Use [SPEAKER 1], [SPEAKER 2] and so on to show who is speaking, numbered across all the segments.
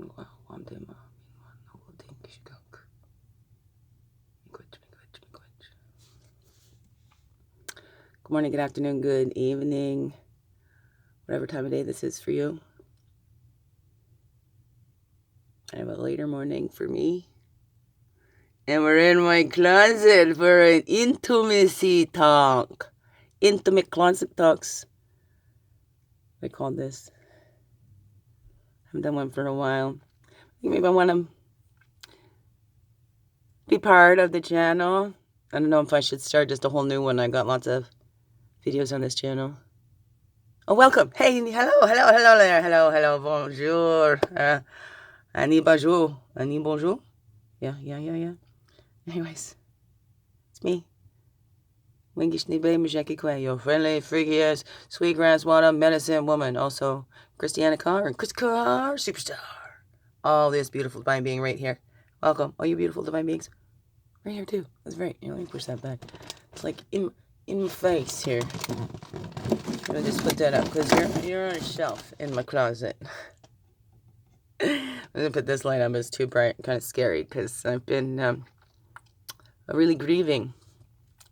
[SPEAKER 1] Good morning, good afternoon, good evening, whatever time of day this is for you. I have a later morning for me. And we're in my closet for an intimacy talk. Intimate closet talks. I call this. I haven't done one for a while. Maybe I want to be part of the channel. I don't know if I should start just a whole new one. I got lots of videos on this channel. Oh, welcome. Hey, hello there. Hello, bonjour. Annie bonjour. Annie bonjour. Yeah. Anyways, it's me. Your friendly, freaky ass, sweetgrass water medicine woman. Also, Christiana Carr and Chris Carr, superstar. All this beautiful divine being right here. Welcome, all you beautiful divine beings. Right here too. That's right. Let me push that back. It's like in my face here. I'm gonna just put that up because you're on a shelf in my closet. I'm gonna put this light up. It's too bright, kind of scary because I've been really grieving.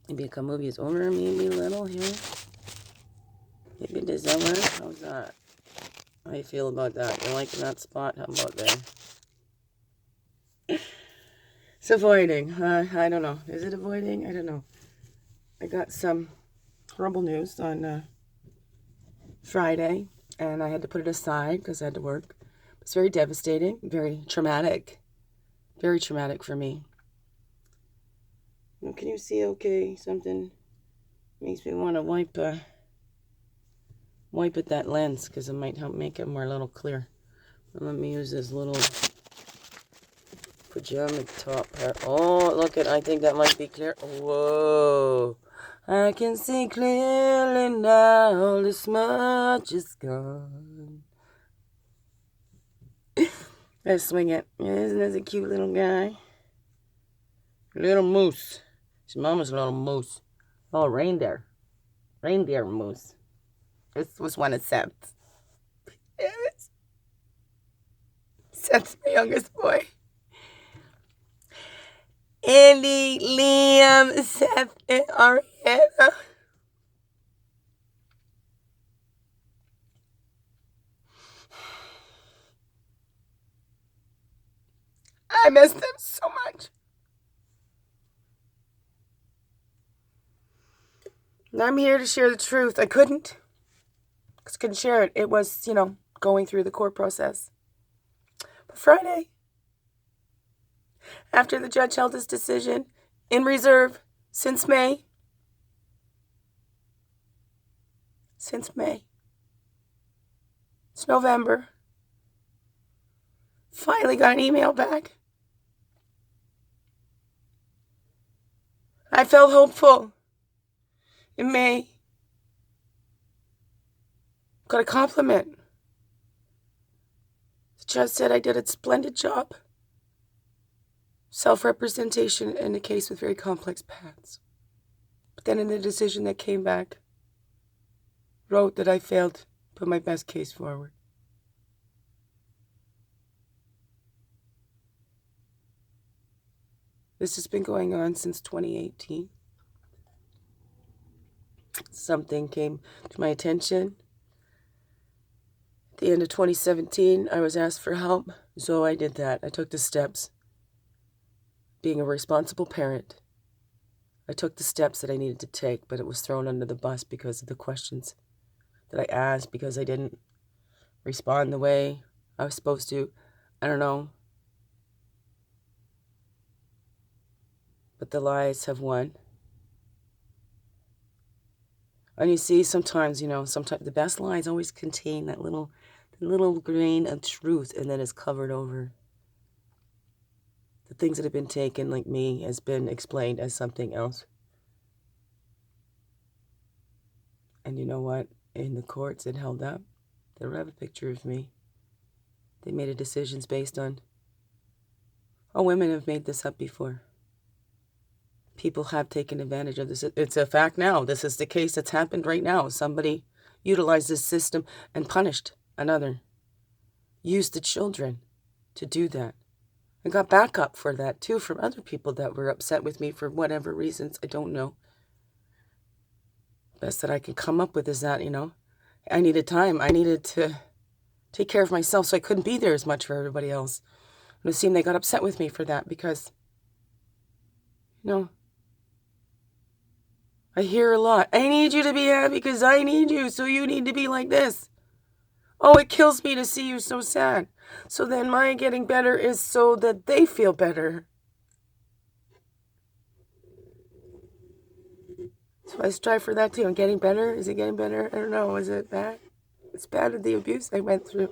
[SPEAKER 1] Maybe a movie is over, maybe a little here. Maybe December. How's that? How do you feel about that? You like that spot? How about there? It's avoiding. I don't know. Is it avoiding? I don't know. I got some horrible news on Friday, and I had to put it aside because I had to work. It's very devastating, very traumatic. Very traumatic for me. Can you see okay? Something makes me want to wipe at that lens because it might help make it more a little clear. Let me use this little pajama top part. Oh, look at, I think that might be clear. Whoa. I can see clearly now, this much is gone. Let's swing it. Isn't this a cute little guy? Little moose. His mama's a little moose. Oh, reindeer. Reindeer moose. This was one of Seth's. Seth's my youngest boy. Andy, Liam, Seth, and Ariana. I miss them so much. And I'm here to share the truth. I couldn't share it. It was, going through the court process. But Friday, after the judge held his decision in reserve since May. It's November. Finally got an email back. I felt hopeful. In May, got a compliment. The judge said I did a splendid job. Self-representation in a case with very complex paths. But then in the decision that came back, wrote that I failed to put my best case forward. This has been going on since 2018. Something came to my attention. At the end of 2017, I was asked for help, so I did that. I took the steps. Being a responsible parent, I took the steps that I needed to take, but it was thrown under the bus because of the questions that I asked, because I didn't respond the way I was supposed to. I don't know. But the lies have won. And you see, sometimes the best lies always contain that little grain of truth, and then it's covered over. The things that have been taken, like me, has been explained as something else. And you know what? In the courts, it held up. They don't have a picture of me. They made decisions based on, women have made this up before. People have taken advantage of this. It's a fact now. This is the case that's happened right now. Somebody utilized this system and punished another. Used the children to do that. I got backup for that too from other people that were upset with me for whatever reasons. I don't know. Best that I can come up with is that, I needed time. I needed to take care of myself, so I couldn't be there as much for everybody else. And it seemed they got upset with me for that because, I hear a lot. I need you to be happy because I need you, so you need to be like this. Oh, it kills me to see you so sad. So then my getting better is so that they feel better. So I strive for that too. I'm getting better. Is it getting better? I don't know. Is it bad? It's bad with the abuse I went through.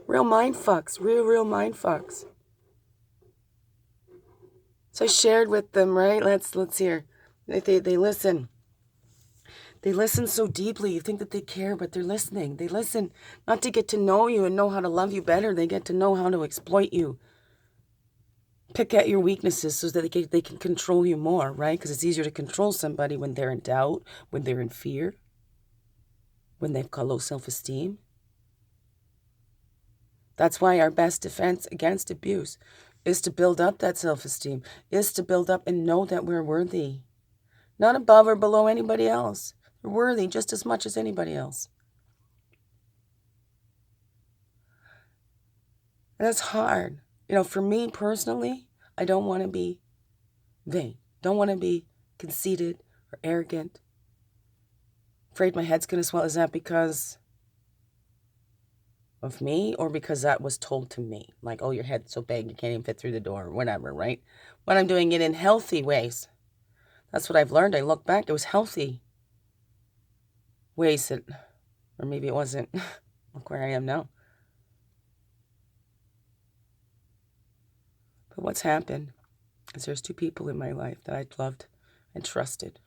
[SPEAKER 1] Real mind fucks. Real mind fucks. So I shared with them, right? Let's hear. They listen. They listen so deeply. You think that they care, but they're listening. They listen not to get to know you and know how to love you better. They get to know how to exploit you. Pick at your weaknesses so that they can control you more, right? Because it's easier to control somebody when they're in doubt, when they're in fear, when they've got low self-esteem. That's why our best defense against abuse is to build up that self-esteem, is to build up and know that we're worthy. Not above or below anybody else. We're worthy just as much as anybody else. And that's hard. For me personally, I don't want to be vain. Don't want to be conceited or arrogant. Afraid my head's going to swell. Is that because of me or because that was told to me? Like, oh, your head's so big you can't even fit through the door or whatever, right? When I'm doing it in healthy ways. That's what I've learned. I look back, it was healthy ways that, or maybe it wasn't. Look where I am now. But what's happened is there's two people in my life that I loved and trusted.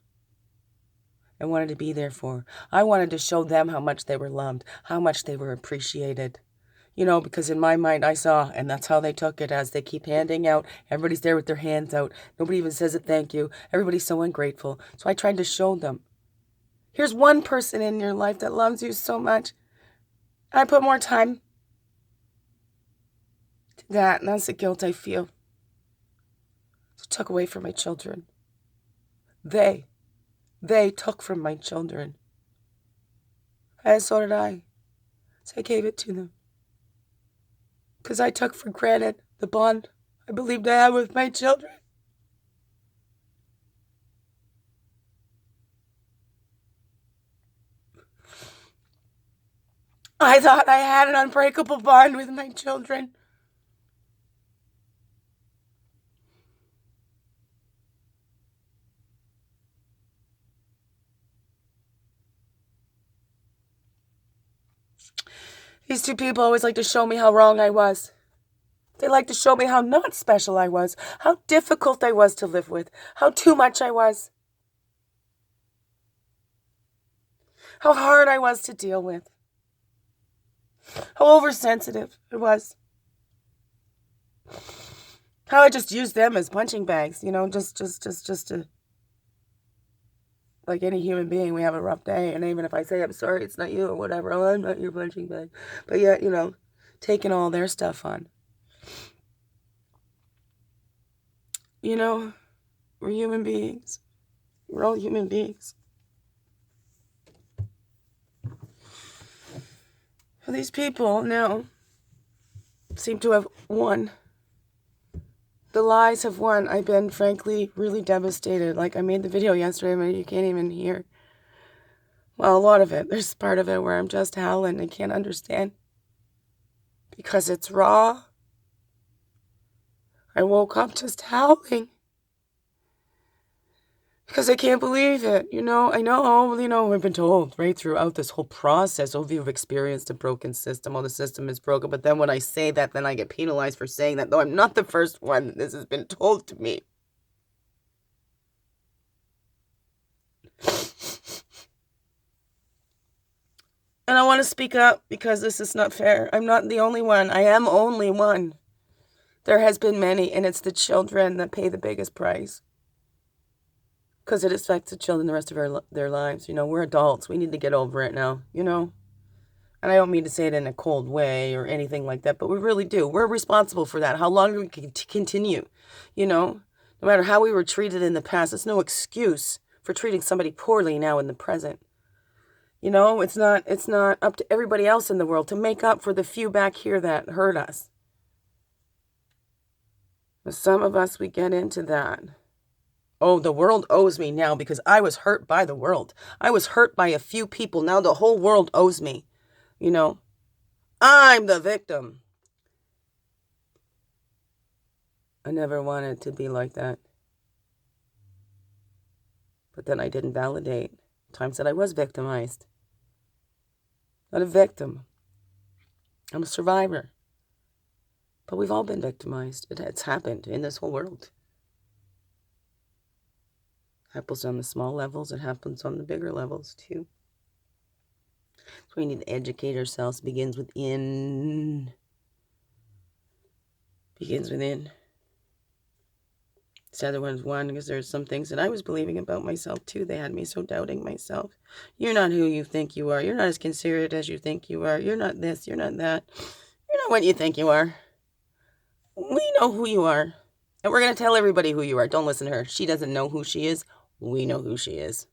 [SPEAKER 1] I wanted to be there for. I wanted to show them how much they were loved, how much they were appreciated. Because in my mind I saw, and that's how they took it, as they keep handing out. Everybody's there with their hands out. Nobody even says a thank you. Everybody's so ungrateful. So I tried to show them. Here's one person in your life that loves you so much. I put more time to that, and that's the guilt I feel. So took away from my children. They took from my children. And so did I. So I gave it to them. Because I took for granted the bond I believed I had with my children. I thought I had an unbreakable bond with my children. These two people always like to show me how wrong I was. They like to show me how not special I was, how difficult I was to live with, how too much I was, how hard I was to deal with, how oversensitive I was, how I just used them as punching bags, just to, like any human being, we have a rough day, and even if I say I'm sorry, it's not you or whatever, oh, I'm not your punching bag, but yet, taking all their stuff on. We're human beings. We're all human beings. These people now seem to have won. The lies have won. I've been, frankly, really devastated. Like, I made the video yesterday, but you can't even hear. Well, a lot of it. There's part of it where I'm just howling. I can't understand. Because it's raw. I woke up just howling. Because I can't believe it, I know, I've been told right throughout this whole process, oh, you've experienced a broken system, oh, the system is broken, but then when I say that, then I get penalized for saying that, though I'm not the first one, this has been told to me. And I want to speak up because this is not fair. I'm not the only one. I am only one. There has been many, and it's the children that pay the biggest price. Because it affects the children the rest of their lives. We're adults. We need to get over it now, And I don't mean to say it in a cold way or anything like that, but we really do. We're responsible for that. How long do we continue? You know, no matter how we were treated in the past, it's no excuse for treating somebody poorly now in the present. You know, it's not up to everybody else in the world to make up for the few back here that hurt us. But some of us, we get into that. Oh, the world owes me now because I was hurt by the world. I was hurt by a few people. Now the whole world owes me. You know, I'm the victim. I never wanted to be like that. But then I didn't validate times that I was victimized. Not a victim. I'm a survivor. But we've all been victimized. It's happened in this whole world. It happens on the small levels. It happens on the bigger levels too. So we need to educate ourselves. Begins within. Begins within. This other one's one because there's some things that I was believing about myself too. They had me so doubting myself. You're not who you think you are. You're not as considerate as you think you are. You're not this. You're not that. You're not what you think you are. We know who you are. And we're going to tell everybody who you are. Don't listen to her. She doesn't know who she is. We know who she is.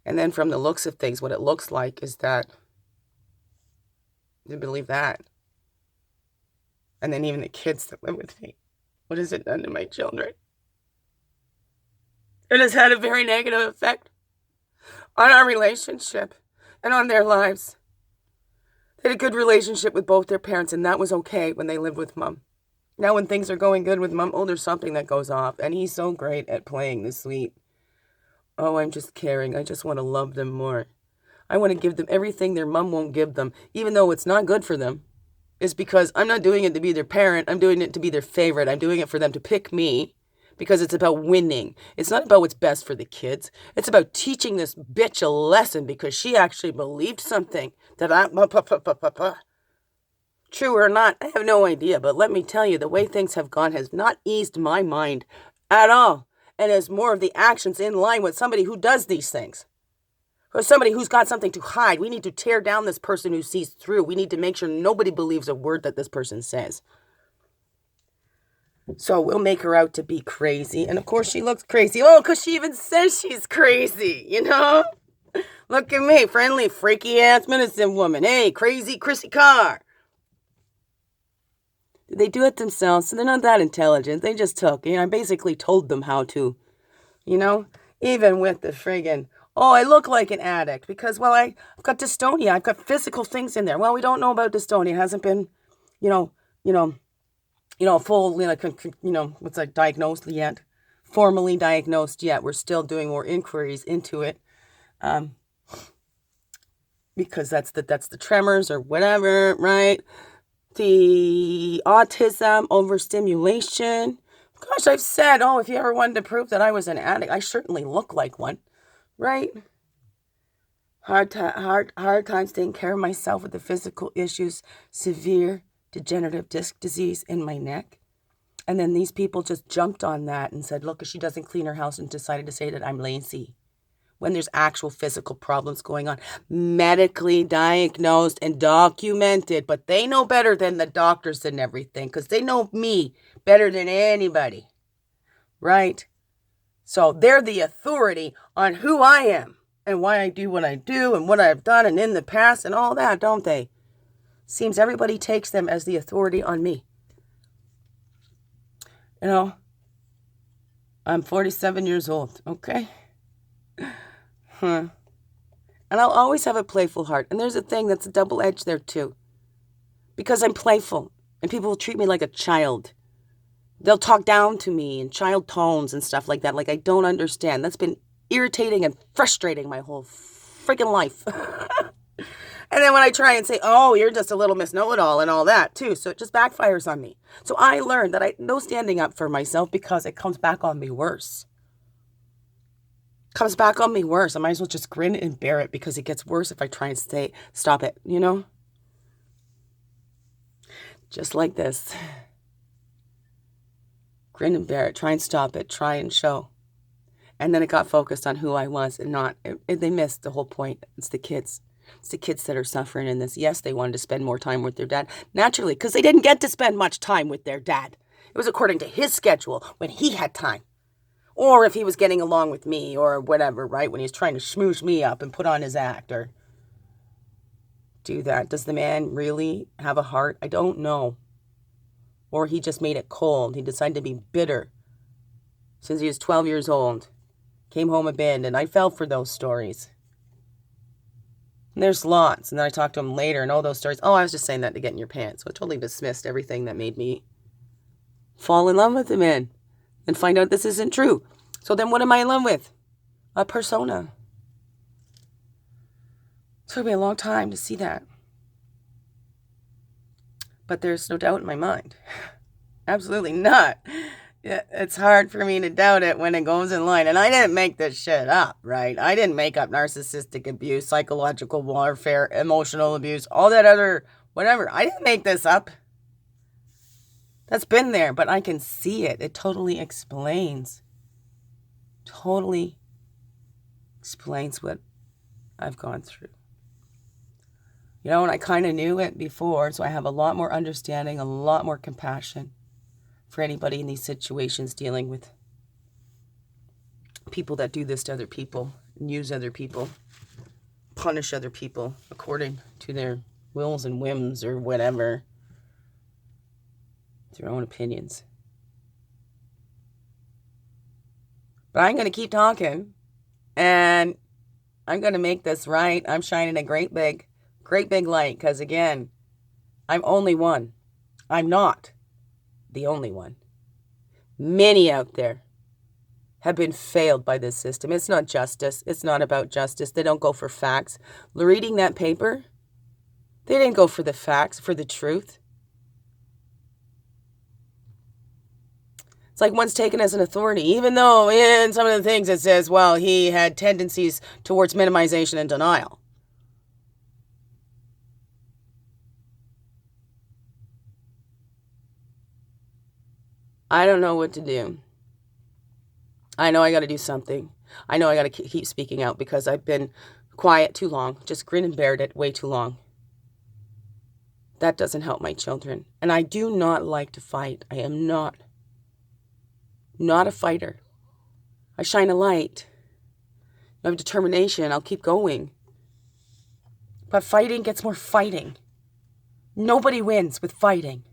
[SPEAKER 1] And then from the looks of things, what it looks like is that you believe that. And then even the kids that live with me. What has it done to my children? It has had a very negative effect on our relationship and on their lives. They had a good relationship with both their parents, and that was okay when they lived with Mom. Now when things are going good with Mom, oh, there's something that goes off. And he's so great at playing the sweet. Oh, I'm just caring. I just want to love them more. I want to give them everything their mom won't give them, even though it's not good for them. It's because I'm not doing it to be their parent. I'm doing it to be their favorite. I'm doing it for them to pick me because it's about winning. It's not about what's best for the kids. It's about teaching this bitch a lesson because she actually believed something that true or not, I have no idea. But let me tell you, the way things have gone has not eased my mind at all. And is more of the actions in line with somebody who does these things. Or somebody who's got something to hide. We need to tear down this person who sees through. We need to make sure nobody believes a word that this person says. So we'll make her out to be crazy. And of course she looks crazy. Oh, because she even says she's crazy, you know? Look at me, friendly, freaky ass medicine woman. Hey, crazy Chrissy Carr. They do it themselves, so they're not that intelligent. They just took, I basically told them how to, even with the friggin', oh, I look like an addict because, well, I've got dystonia. I've got physical things in there. Well, we don't know about dystonia. It hasn't been, full, what's that, diagnosed yet, formally diagnosed yet. We're still doing more inquiries into it, because that's the tremors or whatever, right? The autism, overstimulation. Gosh, I've said, if you ever wanted to prove that I was an addict, I certainly look like one, right? Hard times taking care of myself with the physical issues, severe degenerative disc disease in my neck. And then these people just jumped on that and said, look, she doesn't clean her house, and decided to say that I'm lazy. When there's actual physical problems going on, medically diagnosed and documented. But they know better than the doctors and everything, because they know me better than anybody, right? So they're the authority on who I am and why I do what I do and what I've done and in the past and all that, don't they? Seems everybody takes them as the authority on me. I'm 47 years old, okay? And I'll always have a playful heart. And there's a thing that's a double edge there too. Because I'm playful. And people will treat me like a child. They'll talk down to me in child tones and stuff like that. Like I don't understand. That's been irritating and frustrating my whole freaking life. And then when I try and say, oh, you're just a little Miss Know-It-All and all that too. So it just backfires on me. So I learned that no standing up for myself, because it comes back on me worse. Comes back on me worse. I might as well just grin and bear it, because it gets worse if I try and stop it, Just like this. Grin and bear it. Try and stop it. Try and show. And then it got focused on who I was and not, they missed the whole point. It's the kids. It's the kids that are suffering in this. Yes, they wanted to spend more time with their dad, naturally, because they didn't get to spend much time with their dad. It was according to his schedule when he had time. Or if he was getting along with me or whatever, right? When he was trying to schmooze me up and put on his act or do that. Does the man really have a heart? I don't know. Or he just made it cold. He decided to be bitter since he was 12 years old. Came home abandoned. I fell for those stories. And there's lots. And then I talked to him later and all those stories. Oh, I was just saying that to get in your pants. So I totally dismissed everything that made me fall in love with the man and find out this isn't true. So then what am I in love with? A persona. It took me a long time to see that. But there's no doubt in my mind. Absolutely not. It's hard for me to doubt it when it goes in line. And I didn't make this shit up, right? I didn't make up narcissistic abuse, psychological warfare, emotional abuse, all that other whatever. I didn't make this up. That's been there, but I can see it. It totally explains. Totally explains what I've gone through. You know, and I kind of knew it before, so I have a lot more understanding, a lot more compassion for anybody in these situations dealing with people that do this to other people, and use other people, punish other people according to their wills and whims or whatever, their own opinions. But I'm going to keep talking, and I'm going to make this right. I'm shining a great big light, because again, I'm only one. I'm not the only one. Many out there have been failed by this system. It's not justice. It's not about justice. They don't go for facts. Reading that paper, they didn't go for the facts, for the truth. It's like one's taken as an authority, even though in some of the things it says, well, he had tendencies towards minimization and denial. I don't know what to do. I know I got to do something. I know I got to keep speaking out because I've been quiet too long, just grin and bear it way too long. That doesn't help my children. And I do not like to fight. I am not a fighter. I shine a light. I have determination. I'll keep going. But fighting gets more fighting. Nobody wins with fighting.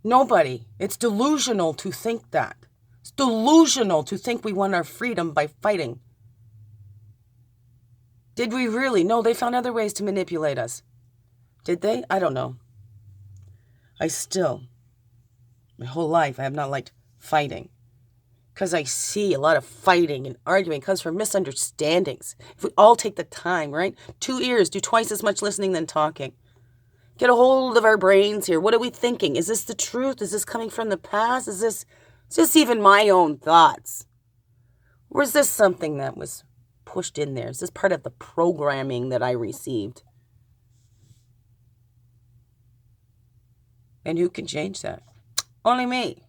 [SPEAKER 1] Nobody. It's delusional to think that. It's delusional to think we won our freedom by fighting. Did we really? No, they found other ways to manipulate us. Did they? I don't know. My whole life, I have not liked fighting. Because I see a lot of fighting and arguing comes from misunderstandings. If we all take the time, right? 2 ears do twice as much listening than talking. Get a hold of our brains here. What are we thinking? Is this the truth? Is this coming from the past? Is this even my own thoughts? Or is this something that was pushed in there? Is this part of the programming that I received? And who can change that? Only me.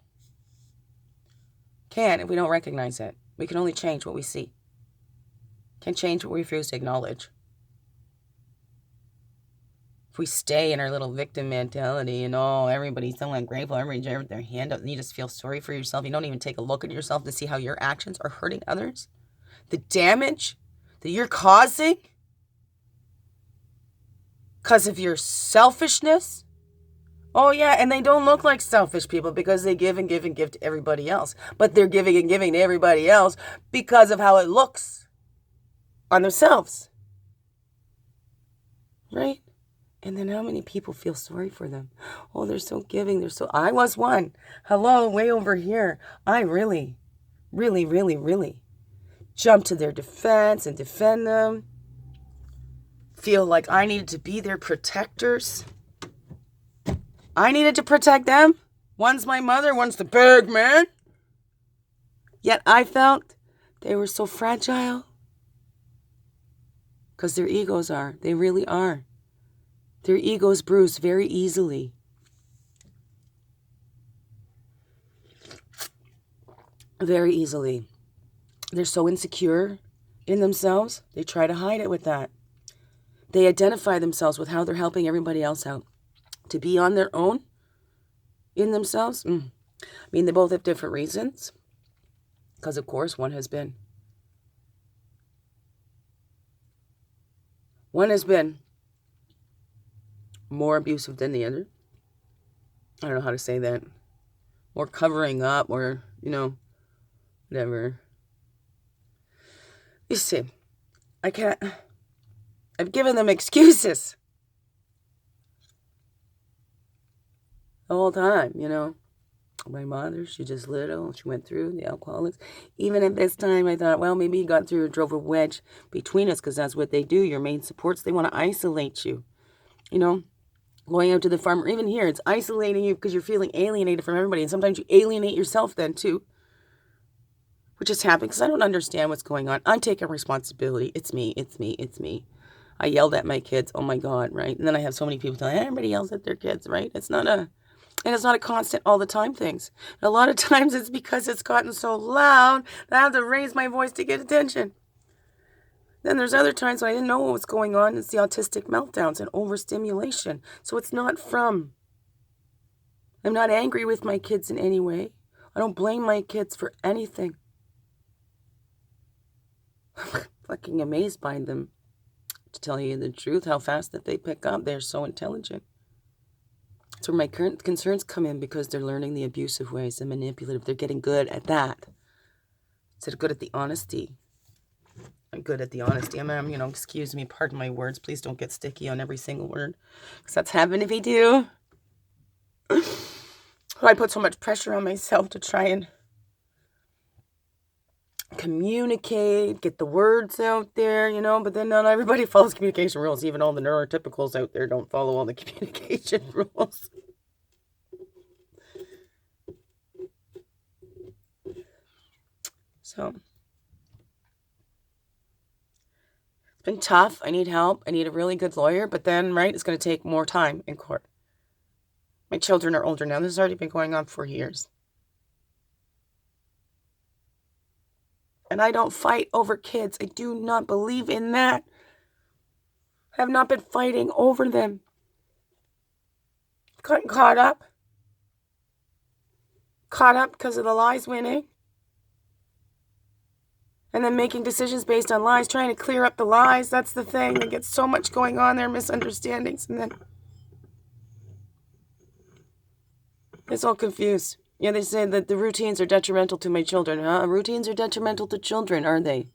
[SPEAKER 1] Can't if we don't recognize it. We can only change what we see. Can't change what we refuse to acknowledge. If we stay in our little victim mentality and, oh, everybody's so ungrateful, everybody's got their hand up, and you just feel sorry for yourself. You don't even take a look at yourself to see how your actions are hurting others. The damage that you're causing because of your selfishness. Oh, yeah, and they don't look like selfish people because they give and give and give to everybody else. But they're giving and giving to everybody else because of how it looks on themselves. Right? And then how many people feel sorry for them? Oh, they're so giving. I was one. Hello, way over here. I really jumped to their defense and defend them. Feel like I needed to be their protectors. I needed to protect them. One's my mother, one's the big man. Yet I felt they were so fragile. Because their egos are. They really are. Their egos bruise very easily. Very easily. They're so insecure in themselves, they try to hide it with that. They identify themselves with how they're helping everybody else out. To be on their own in themselves, I mean, they both have different reasons. Because, of course, one has been more abusive than the other. I don't know how to say that. More covering up, or, whatever. You see, I've given them excuses the whole time, My mother, she just little. She went through the alcoholics. Even at this time, I thought, well, maybe he got through or drove a wedge between us, because that's what they do. Your main supports, they want to isolate you. Going out to the farm, or even here, it's isolating you because you're feeling alienated from everybody. And sometimes you alienate yourself then too, which is happening because I don't understand what's going on. I'm taking responsibility. It's me. I yelled at my kids. Oh my God, right? And then I have so many people telling everybody yells at their kids, right? It's not a constant all the time things. And a lot of times it's because it's gotten so loud that I have to raise my voice to get attention. Then there's other times when I didn't know what was going on. It's the autistic meltdowns and overstimulation. So it's not I'm not angry with my kids in any way. I don't blame my kids for anything. I'm fucking amazed by them, to tell you the truth, how fast that they pick up. They're so intelligent. That's where my current concerns come in, because they're learning the abusive ways, the manipulative. They're getting good at that. Instead of good at the honesty. I'm good at the honesty. Excuse me, pardon my words. Please don't get sticky on every single word, because that's happened if you do. I put so much pressure on myself to try and communicate, get the words out there, but then not everybody follows communication rules. Even all the neurotypicals out there don't follow all the communication rules. So it's been tough. I need help. I need a really good lawyer, but then, right, it's going to take more time in court. My children are older now. This has already been going on for years. And I don't fight over kids. I do not believe in that. I have not been fighting over them. Gotten caught up because of the lies winning. And then making decisions based on lies, trying to clear up the lies. That's the thing. They get so much going on there, misunderstandings. And then it's all confused. Yeah, they say that the routines are detrimental to my children. Routines are detrimental to children, are they?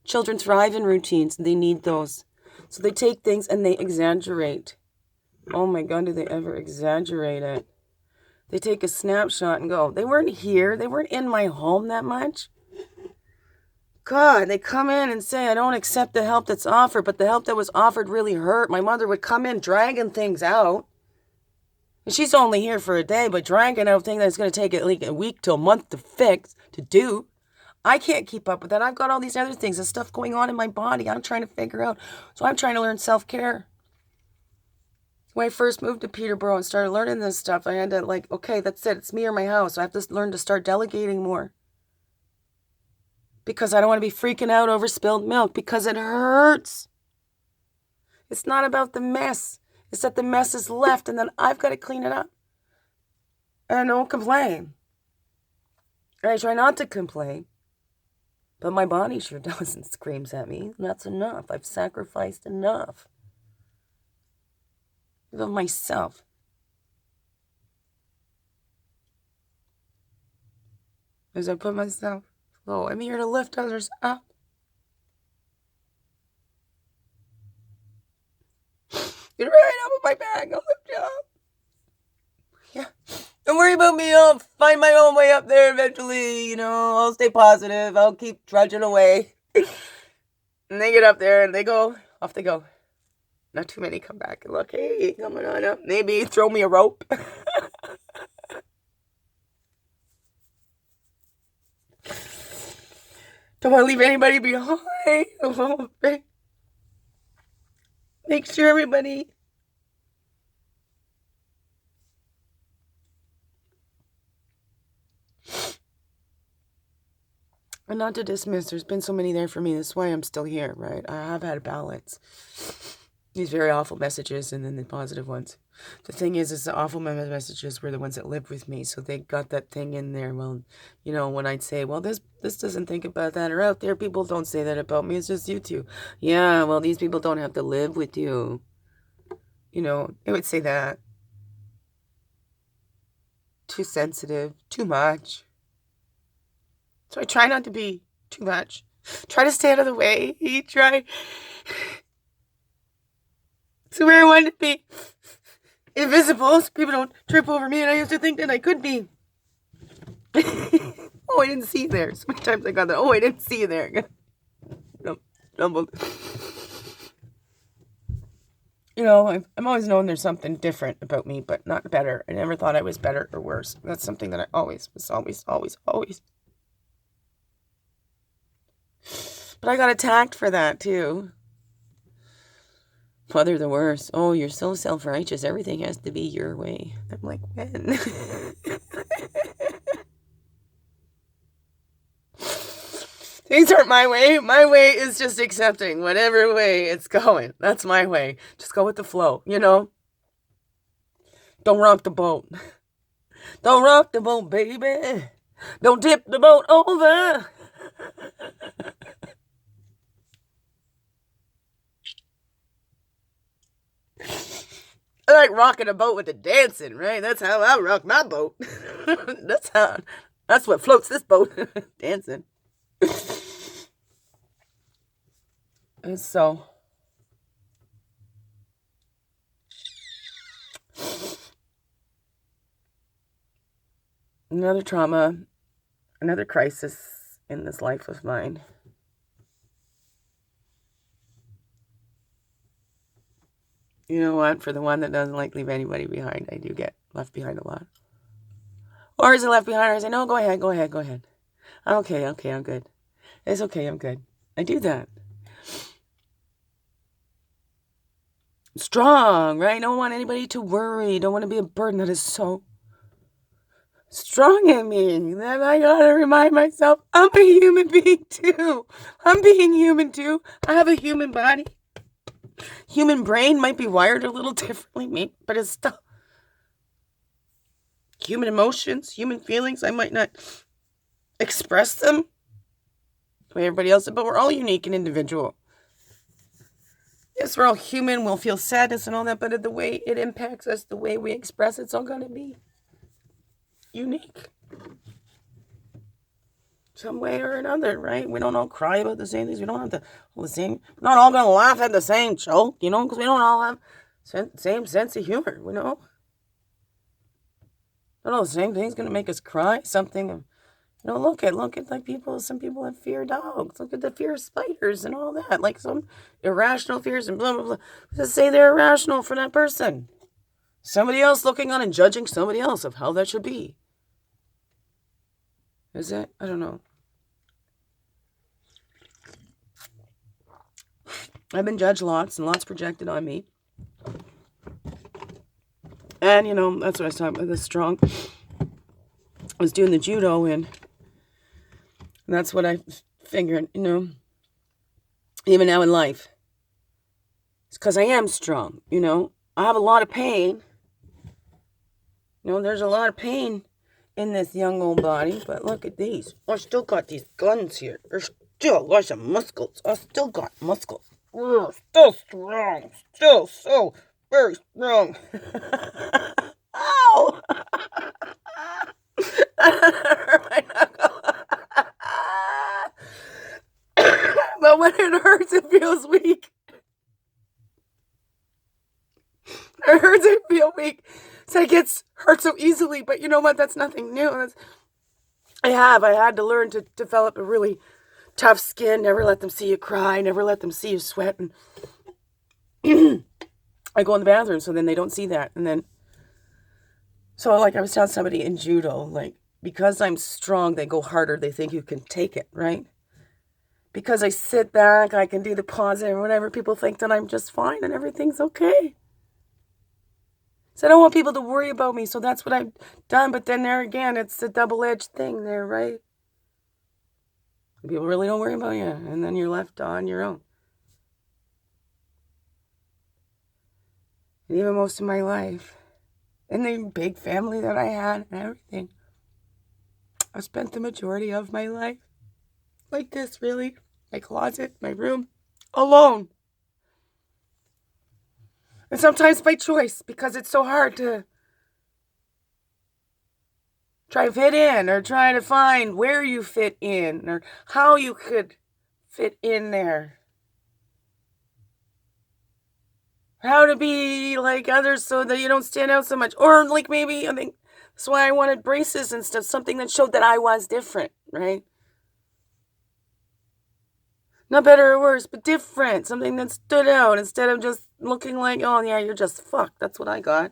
[SPEAKER 1] Children thrive in routines. They need those. So they take things and they exaggerate. Oh my God, do they ever exaggerate it? They take a snapshot and go, they weren't here. They weren't in my home that much. God, they come in and say, I don't accept the help that's offered, but the help that was offered really hurt. My mother would come in dragging things out. And she's only here for a day, but dragging out things that's going to take at least a week to a month to fix, to do. I can't keep up with that. I've got all these other things, there's stuff going on in my body I'm trying to figure out. So I'm trying to learn self-care. When I first moved to Peterborough and started learning this stuff, I had to okay, that's it. It's me or my house. I have to learn to start delegating more. Because I don't want to be freaking out over spilled milk, because it hurts. It's not about the mess. It's that the mess is left and then I've got to clean it up. And I don't complain. And I try not to complain. But my body sure does and screams at me. That's enough. I've sacrificed enough of myself. As I put myself low, I'm here to lift others up. Get right up with my back. I'll lift you up. Yeah. Don't worry about me. I'll find my own way up there eventually. I'll stay positive. I'll keep trudging away. And they get up there and they go. Off they go. Not too many come back and look, hey, coming on up. Maybe throw me a rope. Don't want to leave anybody behind. Make sure everybody And not to dismiss, there's been so many there for me. That's why I'm still here, right? I have had a balance. These very awful messages and then the positive ones. The thing is the awful messages were the ones that lived with me. So they got that thing in there. Well, you know, when I'd say, well, this doesn't think about that, or out there, people don't say that about me. It's just you two. Yeah, well, these people don't have to live with you. You know, they would say that. Too sensitive, too much. So I try not to be too much. Try to stay out of the way. Try to where I want to be invisible so people don't trip over me. And I used to think that I could be. Oh, I didn't see you there. So many times I got that. Oh, I didn't see you there. Stumbled. You know, I've always known there's something different about me, but not better. I never thought I was better or worse. That's something that I always was, always. But I got attacked for that, too. Whether the worse. Oh, you're so self-righteous. Everything has to be your way. I'm like, when? Things aren't my way. My way is just accepting whatever way it's going. That's my way. Just go with the flow, you know? Don't rock the boat. Don't rock the boat, baby. Don't tip the boat over. I like rocking a boat with the dancing, right? That's how I rock my boat. That's what floats this boat. Dancing. And so another trauma, another crisis in this life of mine. You know what? For the one that doesn't like leave anybody behind, I do get left behind a lot. Or is it left behind? Or I say, no, go ahead. I'm okay, I'm good. It's okay, I'm good. I do that. Strong, right? Don't want anybody to worry. Don't want to be a burden. That is so strong in me. Then I gotta remind myself, I'm a human being too. I'm being human too. I have a human body. Human brain might be wired a little differently, but it's still human emotions, human feelings. I might not express them the way everybody else, but we're all unique and individual. Yes, we're all human. We'll feel sadness and all that, but the way it impacts us, the way we express it's all going to be unique. Some way or another, right? We don't all cry about the same things. We don't have to all the same. We're not all going to laugh at the same joke, you know, because we don't all have same sense of humor, you know. Not all the same thing's going to make us cry. Something, you know, look at like people. Some people have fear dogs. Look at the fear of spiders and all that. Like some irrational fears and blah blah blah. Just say they're irrational for that person. Somebody else looking on and judging somebody else of how that should be. Is it? I don't know. I've been judged lots and lots projected on me. And, you know, that's what I was talking about, the strong. I was doing the judo and that's what I figured, you know, even now in life. It's because I am strong, you know. I have a lot of pain. You know, there's a lot of pain in this young old body, but look at these. I still got these guns here. There's still lots of muscles. I still got muscles. We're still strong. Still so very strong. Ow! But when it hurts, it feels weak. It hurts, I feel weak. So it gets hurt so easily, but you know what? That's nothing new. I had to learn to develop a really tough skin. Never let them see you cry. Never let them see you sweat. And I go in the bathroom, so then they don't see that. And then, so like I was telling somebody in judo, like, because I'm strong, they go harder. They think you can take it, right? Because I sit back, I can do the positive or whatever. People think that I'm just fine and everything's okay. So I don't want people to worry about me. So that's what I've done. But then there again, it's a double-edged thing there, right? People really don't worry about you, and then you're left on your own. And even most of my life, in the big family that I had and everything, I spent the majority of my life like this, really. My closet, my room, alone. And sometimes by choice, because it's so hard to try to fit in or try to find where you fit in or how you could fit in there. How to be like others so that you don't stand out so much. Or like maybe, I think that's why I wanted braces and stuff, something that showed that I was different, right? Not better or worse, but different. Something that stood out instead of just looking like, oh yeah, you're just fucked. That's what I got.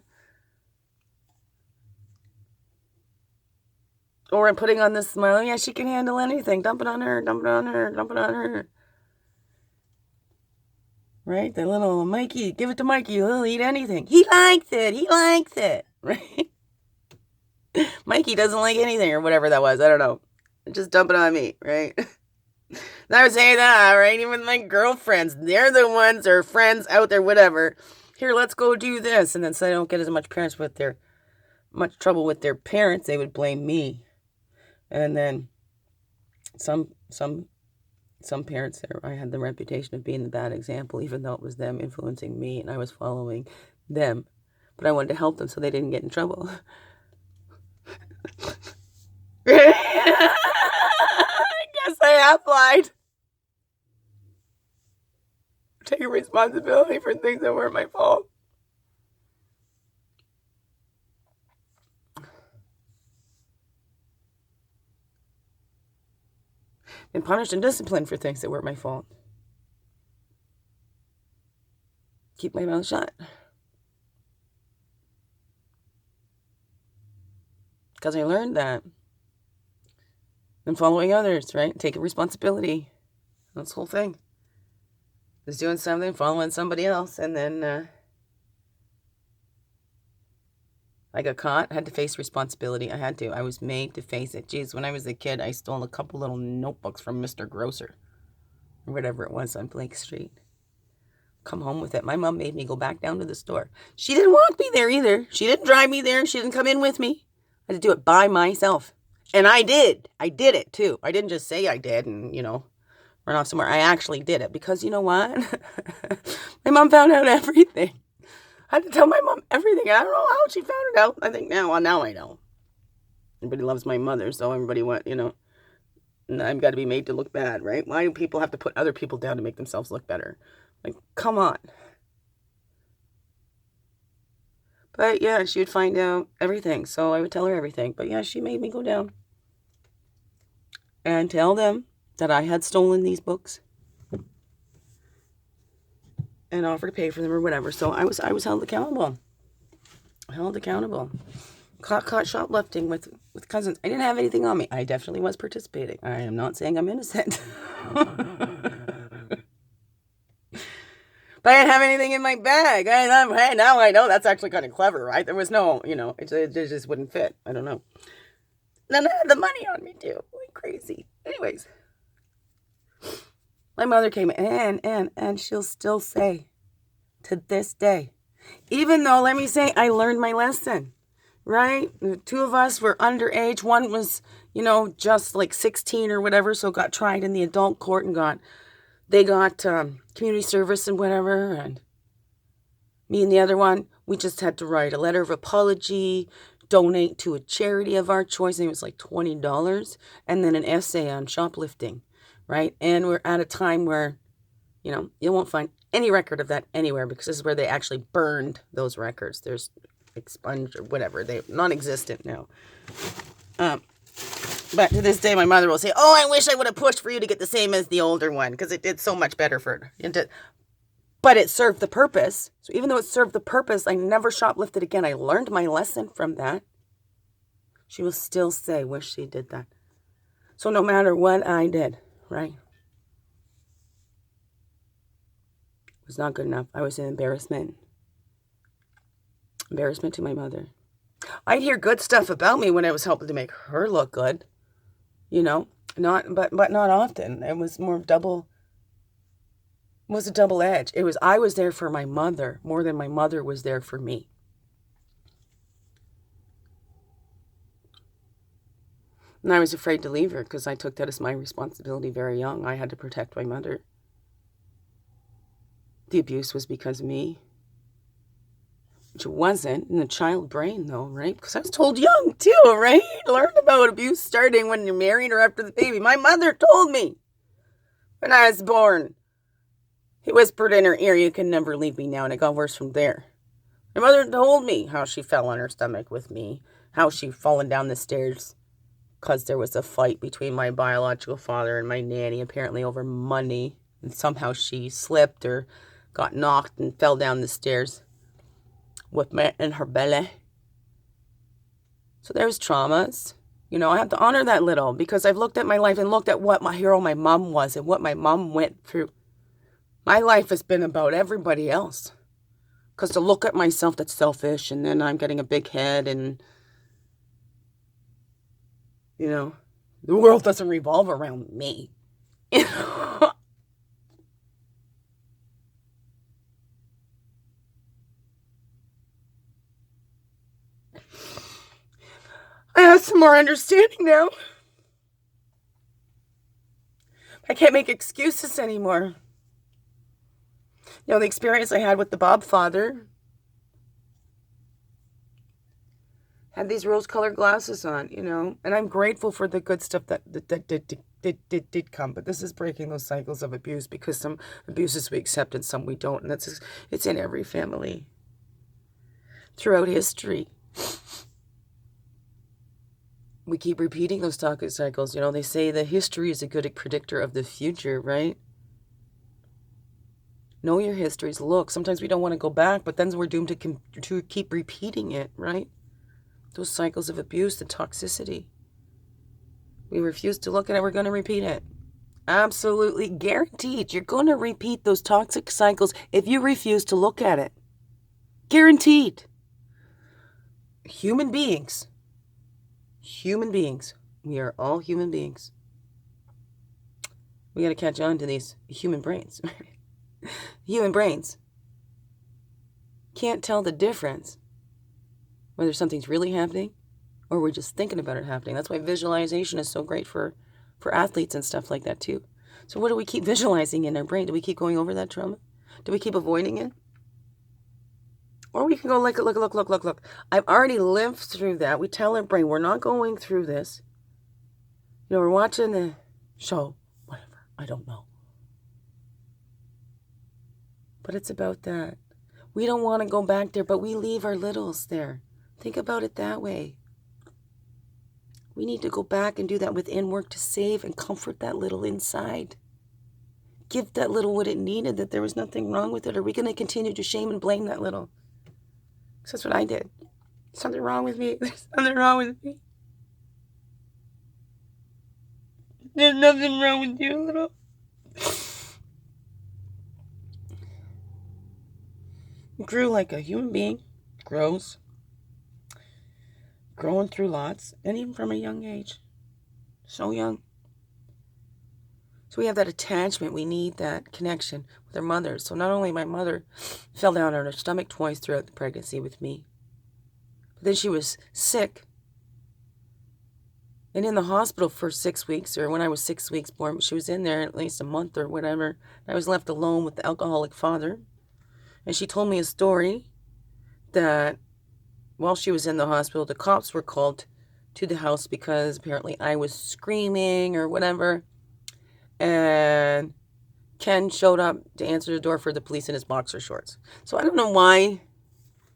[SPEAKER 1] Or I'm putting on this smile. Yeah, she can handle anything. Dump it on her, dump it on her, dump it on her. Right? The little Mikey, give it to Mikey. He'll eat anything. He likes it. He likes it. Right? Mikey doesn't like anything or whatever that was. I don't know. Just dump it on me, right? Never say that, right? Even my girlfriends, they're the ones or friends out there, whatever. Here, let's go do this. And then so they don't get as much trouble with their parents, they would blame me. And then some parents there, I had the reputation of being the bad example, even though it was them influencing me and I was following them. But I wanted to help them so they didn't get in trouble. I guess I have lied. Taking responsibility for things that weren't my fault. And punished and disciplined for things that weren't my fault. Keep my mouth shut. Because I learned that. And following others, right? Taking responsibility. That's the whole thing. Just doing something, following somebody else, and then I got caught, had to face responsibility. I had to. I was made to face it. Geez, when I was a kid, I stole a couple little notebooks from Mr. Grocer, or whatever it was on Blake Street. Come home with it. My mom made me go back down to the store. She didn't walk me there either. She didn't drive me there. She didn't come in with me. I had to do it by myself. And I did. I did it too. I didn't just say I did and, run off somewhere. I actually did it because you know what? My mom found out everything. I had to tell my mom everything. I don't know how she found it out. I think now I know. Everybody loves my mother, so everybody and I've got to be made to look bad, right? Why do people have to put other people down to make themselves look better? Like, come on. But yeah, she would find out everything, so I would tell her everything. But yeah, she made me go down and tell them that I had stolen these books and offer to pay for them or whatever. So I was held accountable. Caught shoplifting with cousins. I didn't have anything on me. I definitely was participating. I am not saying I'm innocent. But I didn't have anything in my bag. Hey, now I know that's actually kind of clever, right? There was no, it just wouldn't fit. I don't know. Then I had the money on me too. Like crazy. Anyways. My mother came in and she'll still say to this day, even though, let me say, I learned my lesson, right? The two of us were underage. One was, just like 16 or whatever, so got tried in the adult court and they got community service and whatever. And me and the other one, we just had to write a letter of apology, donate to a charity of our choice. I think it was like $20, and then an essay on shoplifting. Right? And we're at a time where, you won't find any record of that anywhere because this is where they actually burned those records. There's expunged or whatever. They're non-existent now. But to this day, my mother will say, oh, I wish I would have pushed for you to get the same as the older one because it did so much better for her. But it served the purpose. So even though it served the purpose, I never shoplifted again. I learned my lesson from that. She will still say, wish she did that. So no matter what I did, right? It was not good enough. I was an embarrassment. Embarrassment to my mother. I'd hear good stuff about me when I was helping to make her look good, but not often. It was more double. It was a double edge. I was there for my mother more than my mother was there for me. And I was afraid to leave her because I took that as my responsibility very young. I had to protect my mother. The abuse was because of me. Which it wasn't in the child brain, though, right? Because I was told young, too, right? Learn about abuse starting when you're married or after the baby. My mother told me when I was born. He whispered in her ear, "You can never leave me now," and it got worse from there. My mother told me how she fell on her stomach with me, how she'd fallen down the stairs because there was a fight between my biological father and my nanny, apparently over money, and somehow she slipped or got knocked and fell down the stairs with me in her belly. So there's traumas. I have to honor that little because I've looked at my life and looked at what my hero my mom was and what my mom went through. My life has been about everybody else. Because to look at myself, that's selfish, and then I'm getting a big head, and, the world doesn't revolve around me. I have some more understanding now. I can't make excuses anymore. The experience I had with the Bob father had these rose-colored glasses on, and I'm grateful for the good stuff that did come, but this is breaking those cycles of abuse because some abuses we accept and some we don't, and it's in every family throughout history. We keep repeating those toxic cycles. They say that history is a good predictor of the future, right? Know your histories. Look, sometimes we don't want to go back, but then we're doomed to keep repeating it, right? Those cycles of abuse, the toxicity. We refuse to look at it, we're going to repeat it. Absolutely guaranteed. You're going to repeat those toxic cycles if you refuse to look at it. Guaranteed. Human beings. We are all human beings. We got to catch on to these human brains. Human brains can't tell the difference whether something's really happening or we're just thinking about it happening. That's why visualization is so great for athletes and stuff like that too. So what do we keep visualizing in our brain? Do we keep going over that trauma? Do we keep avoiding it? Or we can go like, look. I've already lived through that. We tell our brain we're not going through this. We're watching the show, whatever. I don't know. But it's about that. We don't want to go back there, but we leave our littles there. Think about it that way. We need to go back and do that within work to save and comfort that little inside. Give that little what it needed, that there was nothing wrong with it. Are we going to continue to shame and blame that little? Because that's what I did. Something wrong with me. There's something wrong with me. There's nothing wrong with you, little. Grew like a human being. Grows. Growing through lots. And even from a young age. So young. So we have that attachment. We need that connection with our mothers. So not only my mother fell down on her stomach twice throughout the pregnancy with me, but then she was sick and in the hospital for 6 weeks, or when I was 6 weeks born, she was in there at least a month or whatever. I was left alone with the alcoholic father. And she told me a story that while she was in the hospital, the cops were called to the house because apparently I was screaming or whatever. And Ken showed up to answer the door for the police in his boxer shorts. So I don't know why,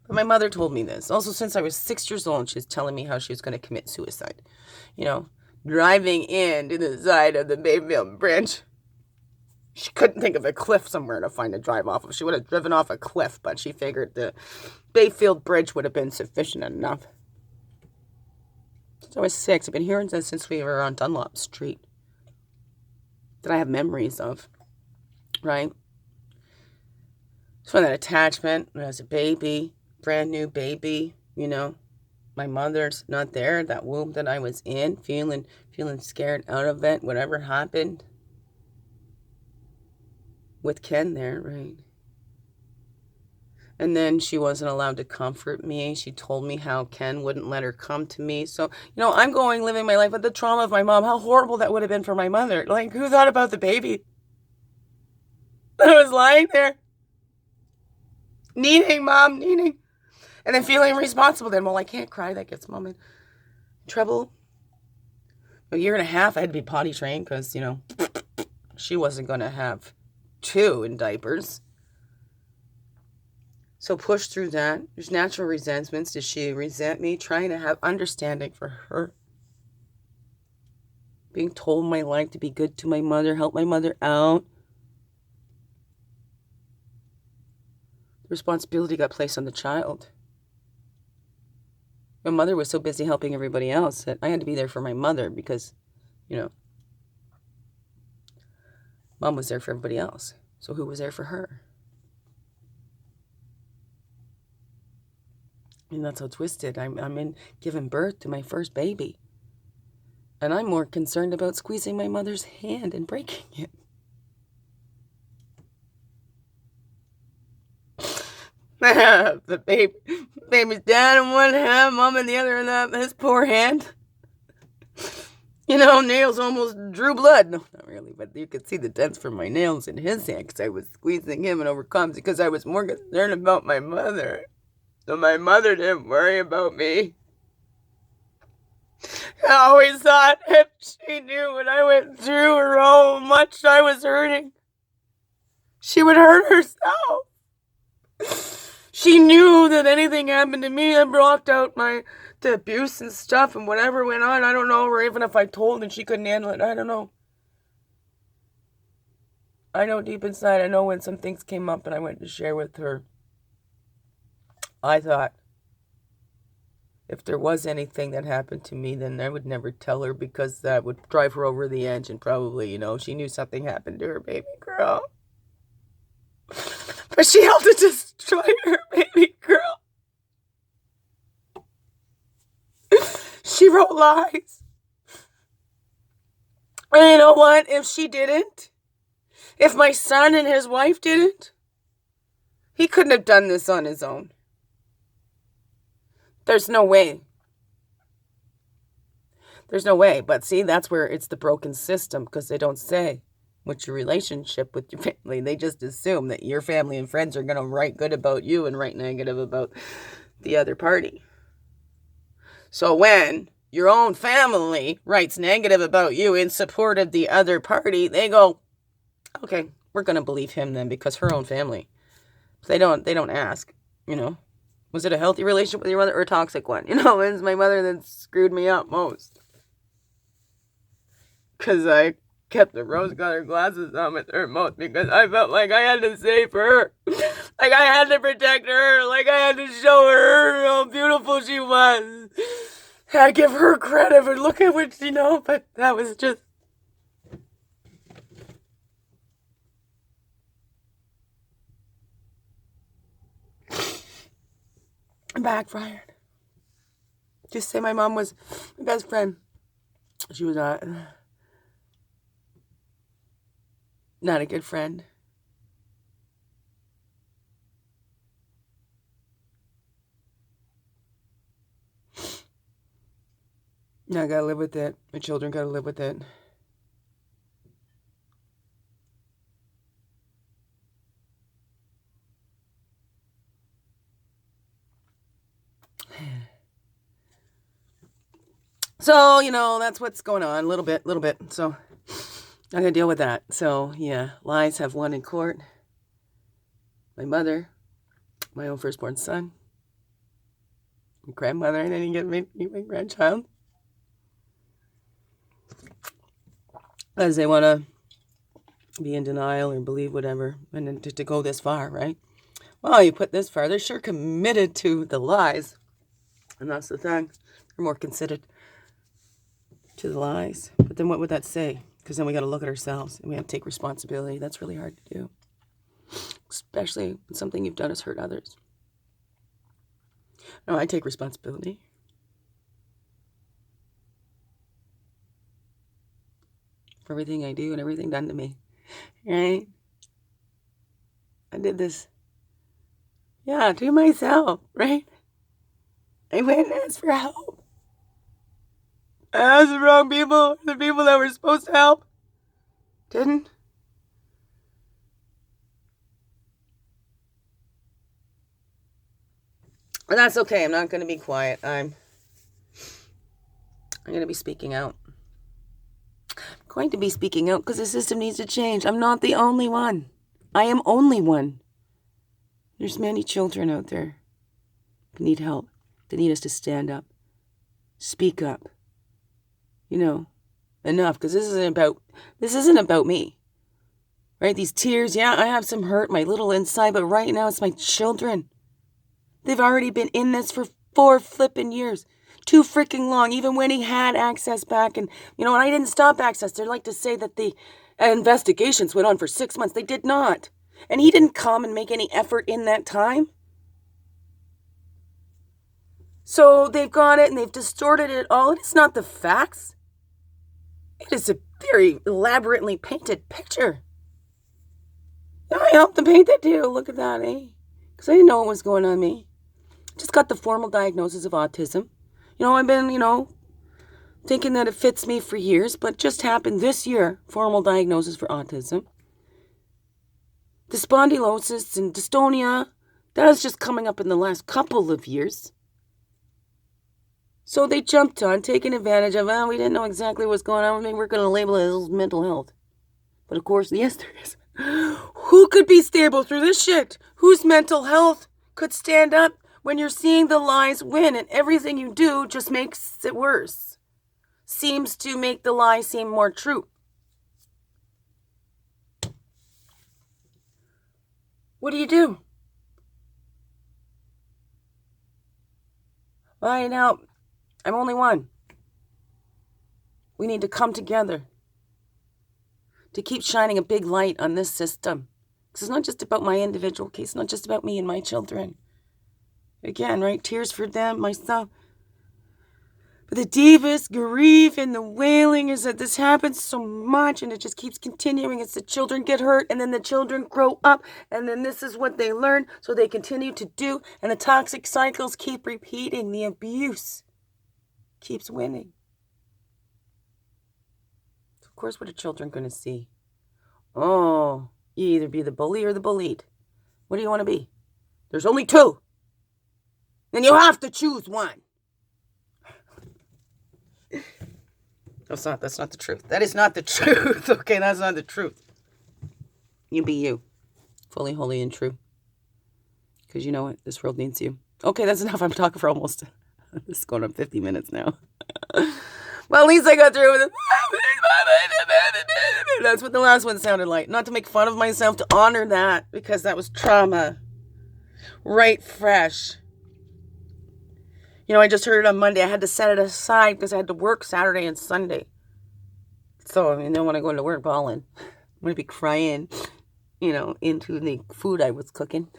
[SPEAKER 1] but my mother told me this. Also, since I was 6 years old, she was telling me how she was going to commit suicide. Driving in to the side of the Bayfield Bridge. She couldn't think of a cliff somewhere to find a drive off of. She would have driven off a cliff, but she figured the Bayfield Bridge would have been sufficient enough. So I was 6. I've been hearing this since we were on Dunlop Street. That I have memories of, right? So that attachment when I was a baby, brand new baby, My mother's not there. That womb that I was in, feeling scared out of it, whatever happened with Ken there, right? And then she wasn't allowed to comfort me. She told me how Ken wouldn't let her come to me. So, I'm living my life with the trauma of my mom. How horrible that would have been for my mother. Like, who thought about the baby that was lying there? Needing mom, needing. And then feeling responsible. Then, well, I can't cry. That gets mom in trouble. A year and a half, I had to be potty trained because, she wasn't going to have 2 in diapers. So push through that. There's natural resentments. Did she resent me? Trying to have understanding for her. Being told my life to be good to my mother, help my mother out. The responsibility got placed on the child. My mother was so busy helping everybody else that I had to be there for my mother because, mom was there for everybody else. So who was there for her? And that's how twisted. I'm in giving birth to my first baby. And I'm more concerned about squeezing my mother's hand and breaking it. The baby's dad in one hand, mom in the other, and his poor hand. Nails almost drew blood. No, not really, but you could see the dents from my nails in his hand because I was squeezing him and overcomes because I was more concerned about my mother. So my mother didn't worry about me. I always thought if she knew what I went through or how much I was hurting, she would hurt herself. She knew that anything happened to me that blocked out the abuse and stuff and whatever went on. I don't know, or even if I told and she couldn't handle it, I don't know. I know deep inside, I know when some things came up and I went to share with her, I thought if there was anything that happened to me, then I would never tell her because that would drive her over the edge and probably, she knew something happened to her baby girl. But she helped to destroy her baby girl. She wrote lies. And you know what? If she didn't, if my son and his wife didn't, he couldn't have done this on his own. There's no way. There's no way. But see, that's where it's the broken system because they don't say what's your relationship with your family. They just assume that your family and friends are going to write good about you and write negative about the other party. So when your own family writes negative about you in support of the other party, they go, okay, we're going to believe him then because her own family. They don't ask, Was it a healthy relationship with your mother or a toxic one? It's my mother that screwed me up most. Because I kept the rose-colored glasses on with her mouth because I felt like I had to save her. Like I had to protect her. Like I had to show her how beautiful she was. I give her credit for look at what but that was just... backfired. Just say my mom was my best friend. She was not a good friend. Now I gotta live with it. My children gotta live with it. So, that's what's going on. A little bit. So, I'm going to deal with that. So, yeah, lies have won in court. My mother, my own firstborn son, my grandmother, and then you get my grandchild. As they want to be in denial or believe whatever, and then to go this far, right? Well, you put this far, they're sure committed to the lies. And that's the thing. They're more considered to the lies. But then what would that say? Because then we got to look at ourselves and we have to take responsibility. That's really hard to do. Especially when something you've done has hurt others. No, I take responsibility. for everything I do and everything done to me, right? I did this, yeah, to myself, right? I went and asked for help. I asked the wrong people, the people that were supposed to help didn't. And that's okay. I'm not going to be quiet. I'm going to be speaking out. I'm going to be speaking out because the system needs to change. I'm not the only one. I am only one. There's many children out there who need help. They need us to stand up, speak up. You know, enough, because this isn't about me. Right? These tears, yeah, I have some hurt, my little inside, but right now it's my children. They've already been in this for 4 flipping years. Too freaking long, even when he had access back. And, and I didn't stop access. They like to say that the investigations went on for 6 months. They did not. And he didn't come and make any effort in that time. So they've got it and they've distorted it all. And it's not the facts. It is a very elaborately painted picture. I helped them paint it too. Look at that, eh? Because I didn't know what was going on with me. Just got the formal diagnosis of autism. I've been, thinking that it fits me for years, but just happened this year, formal diagnosis for autism. The spondylosis and dystonia, that is just coming up in the last couple of years. So they jumped on, taking advantage of, we didn't know exactly what's going on with me. We're going to label it as mental health. But of course, yes, there is. Who could be stable through this shit? Whose mental health could stand up when you're seeing the lies win and everything you do just makes it worse? Seems to make the lie seem more true. What do? Well, now, I'm only one. We need to come together to keep shining a big light on this system. Because it's not just about my individual case, it's not just about me and my children. Again, right? Tears for them, myself. But the deepest grief and the wailing is that this happens so much and it just keeps continuing. It's the children get hurt and then the children grow up and then this is what they learn, so they continue to do, and the toxic cycles keep repeating. The abuse keeps winning. Of course, what are children going to see? Oh, you either be the bully or the bullied. What do you want to be? There's only two. Then you have to choose one. That's not the truth. That is not the truth. Okay, that's not the truth. You be you. Fully, holy, and true. Because you know what? This world needs you. Okay, that's enough. I'm talking for almost... This is going on 50 minutes now. Well, at least I got through with it. That's what the last one sounded like. Not to make fun of myself, to honor that, because that was trauma. Right fresh. I just heard it on Monday. I had to set it aside because I had to work Saturday and Sunday. So, then when I go into work bawling, I'm going to be crying, into the food I was cooking.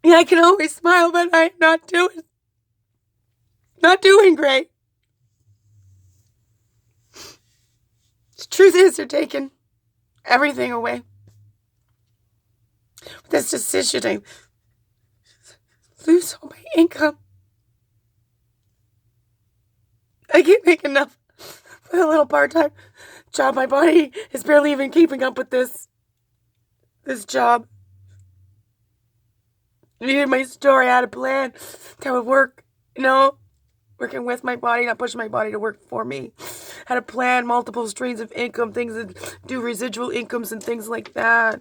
[SPEAKER 1] Yeah, I can always smile, but I'm not doing great. The truth is, they're taking everything away. With this decision, I lose all my income. I can't make enough for a little part-time job. My body is barely even keeping up with this job. You hear my story. I had a plan that would work, working with my body, not pushing my body to work for me. Had a plan, multiple streams of income, things that do residual incomes and things like that.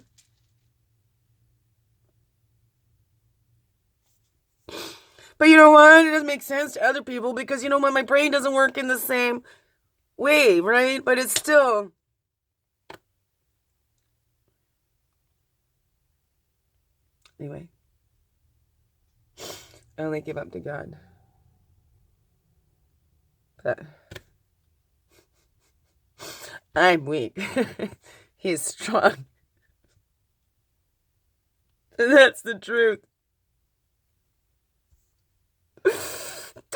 [SPEAKER 1] But you know what? It doesn't make sense to other people because, what? My brain doesn't work in the same way, right? But it's still... Anyway. I only give up to God. But I'm weak. He's strong. That's the truth.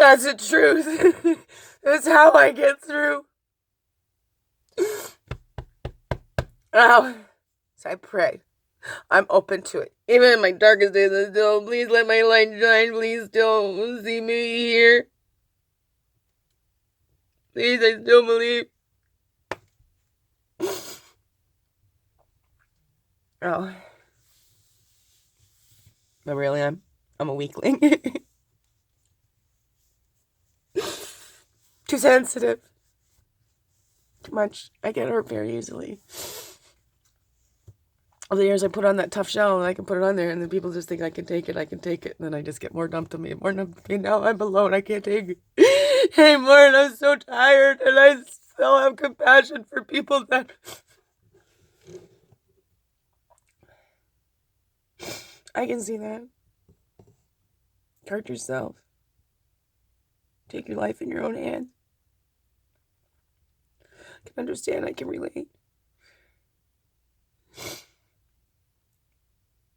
[SPEAKER 1] That's the truth. That's how I get through. Oh, so I pray. I'm open to it. Even in my darkest days, I still, please let my light shine. Please still see me here. Please, I still believe. Oh. But really, I'm a weakling. Too sensitive. Too much. I get hurt very easily. Over the years, I put on that tough shell, and I can put it on there, and then people just think I can take it, and then I just get more dumped on me, more dumped on me. Now I'm alone, I can't take it anymore, and I'm so tired, and I still have compassion for people that... I can see that. Hurt yourself. Take your life in your own hands. I can understand, I can relate.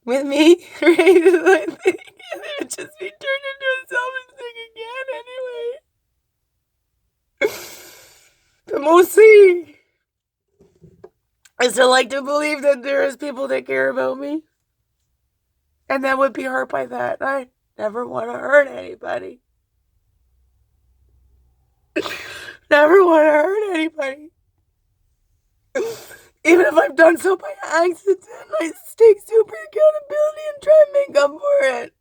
[SPEAKER 1] With me, right? It would just be turned into a selfish thing again anyway. But mostly, I still like to believe that there is people that care about me. And that would be hurt by that. I never want to hurt anybody. Never want to hurt anybody. Even if I've done so by accident, I take super accountability and try and make up for it.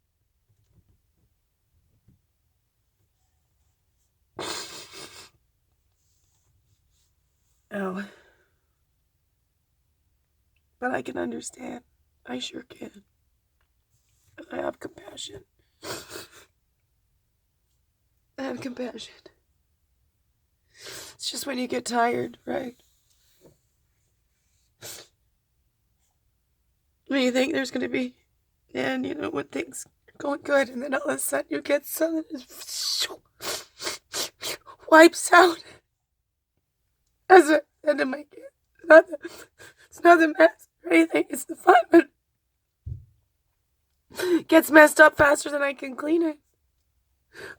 [SPEAKER 1] Oh. But I can understand. I sure can. And I have compassion. I have compassion. It's just when you get tired, right? When you think there's going to be, and you know, when things are going good, and then all of a sudden you get something that just wipes out. As I said to my kid, it's not the mess or anything, it's the fun, but it gets messed up faster than I can clean it.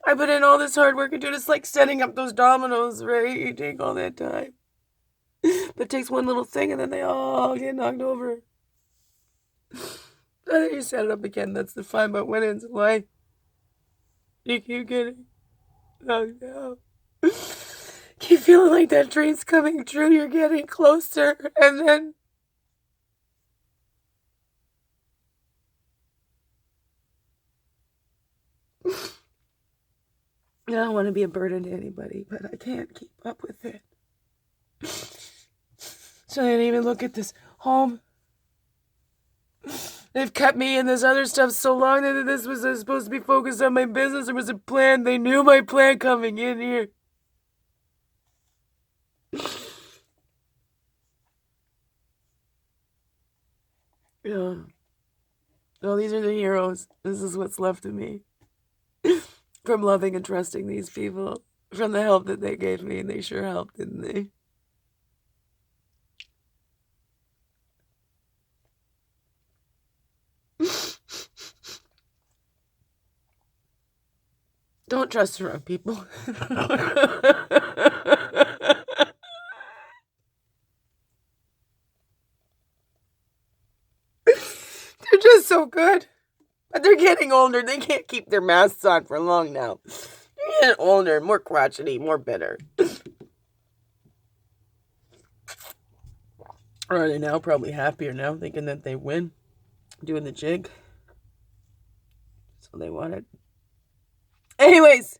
[SPEAKER 1] I put in all this hard work into it. It's like setting up those dominoes, right? You take all that time. But it takes one little thing and then they all get knocked over. And then you set it up again. That's the fun. But when it's life, you keep getting knocked out. Keep feeling like that dream's coming true. You're getting closer. And then I don't want to be a burden to anybody, but I can't keep up with it. So I didn't even look at this home. They've kept me in this other stuff so long that this was supposed to be focused on my business. There was a plan. They knew my plan coming in here. Yeah. Oh, these are the heroes. This is what's left of me. From loving and trusting these people. From the help that they gave me. And they sure helped, didn't they? Don't trust the wrong people. They're just so good. But they're getting older. They can't keep their masks on for long now. They're getting older, more crotchety, more bitter. Or are they now probably happier now, thinking that they win, doing the jig? So they wanted. Anyways,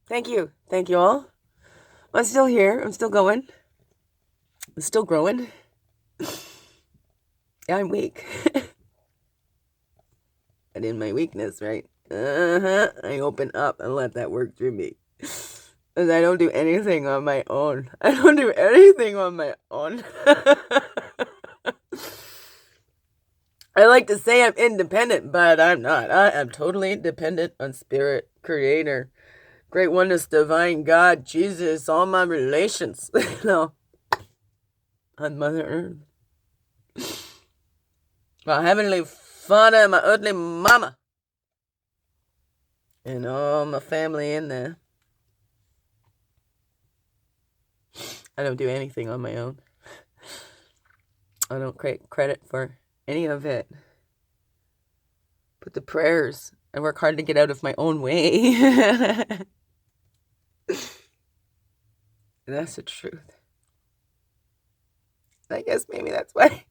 [SPEAKER 1] thank you. Thank you all. I'm still here. I'm still going. I'm still growing. Yeah, I'm weak. And in my weakness, right? I open up and let that work through me. Because I don't do anything on my own. I don't do anything on my own. I like to say I'm independent, but I'm not. I am totally dependent on Spirit, Creator, Great Oneness, Divine God, Jesus, all my relations, you know, on Mother Earth. My Heavenly Father, my earthly mama. and all my family in there. I don't do anything on my own. I don't create credit for any of it. But the prayers, I work hard to get out of my own way. That's the truth. I guess maybe that's why.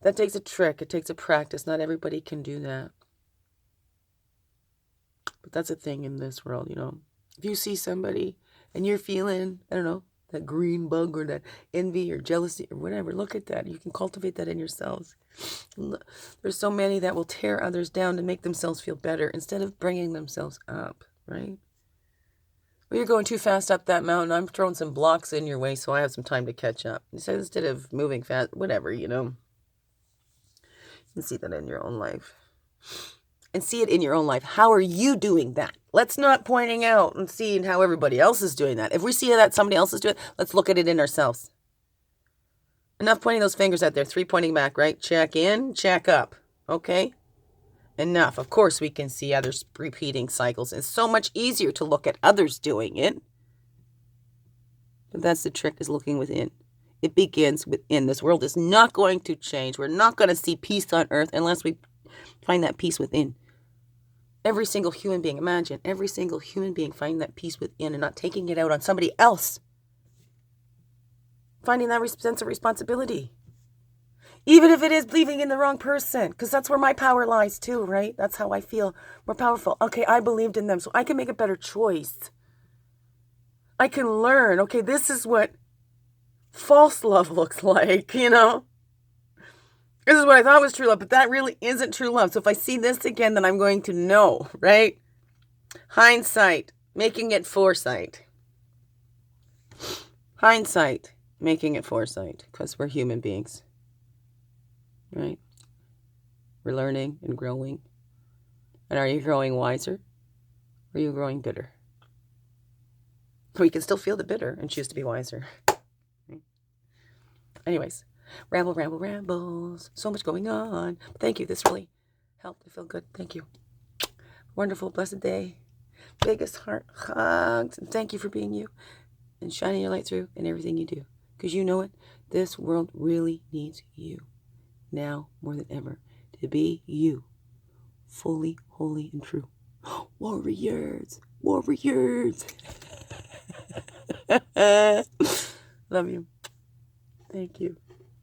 [SPEAKER 1] That takes a trick. It takes a practice. Not everybody can do that. But that's a thing in this world, you know. If you see somebody and you're feeling, I don't know, that green bug or that envy or jealousy or whatever, look at that. You can cultivate that in yourselves. There's so many that will tear others down to make themselves feel better instead of bringing themselves up, right? Well, you're going too fast up that mountain. I'm throwing some blocks in your way so I have some time to catch up. So instead of moving fast, whatever, you know. You can see that in your own life. And see it in your own life. How are you doing that? Let's not pointing out and seeing how everybody else is doing that. If we see that somebody else is doing it, let's look at it in ourselves. Enough pointing those fingers out there. 3 pointing back, right? Check in, check up. Okay? Enough. Of course, we can see others repeating cycles. It's so much easier to look at others doing it. But that's the trick, is looking within. It begins within. This world is not going to change. We're not going to see peace on earth unless we find that peace within. Every single human being, imagine, every single human being finding that peace within and not taking it out on somebody else. Finding that sense of responsibility. Even if it is believing in the wrong person, because that's where my power lies too, right? That's how I feel more powerful. Okay, I believed in them, so I can make a better choice. I can learn, okay, this is what false love looks like, you know? This is what I thought was true love, but that really isn't true love. So if I see this again, then I'm going to know, right? Hindsight, making it foresight. Hindsight, making it foresight, because we're human beings, right? We're learning and growing. And are you growing wiser? Or are you growing bitter? We can still feel the bitter and choose to be wiser. Anyways, ramble, ramble, rambles. So much going on. But thank you. This really helped. I feel good. Thank you. Wonderful, blessed day. Biggest heart hugs. And thank you for being you and shining your light through in everything you do. Because you know it, this world really needs you now more than ever to be you, fully, holy, and true. Warriors, warriors. Love you. Thank you.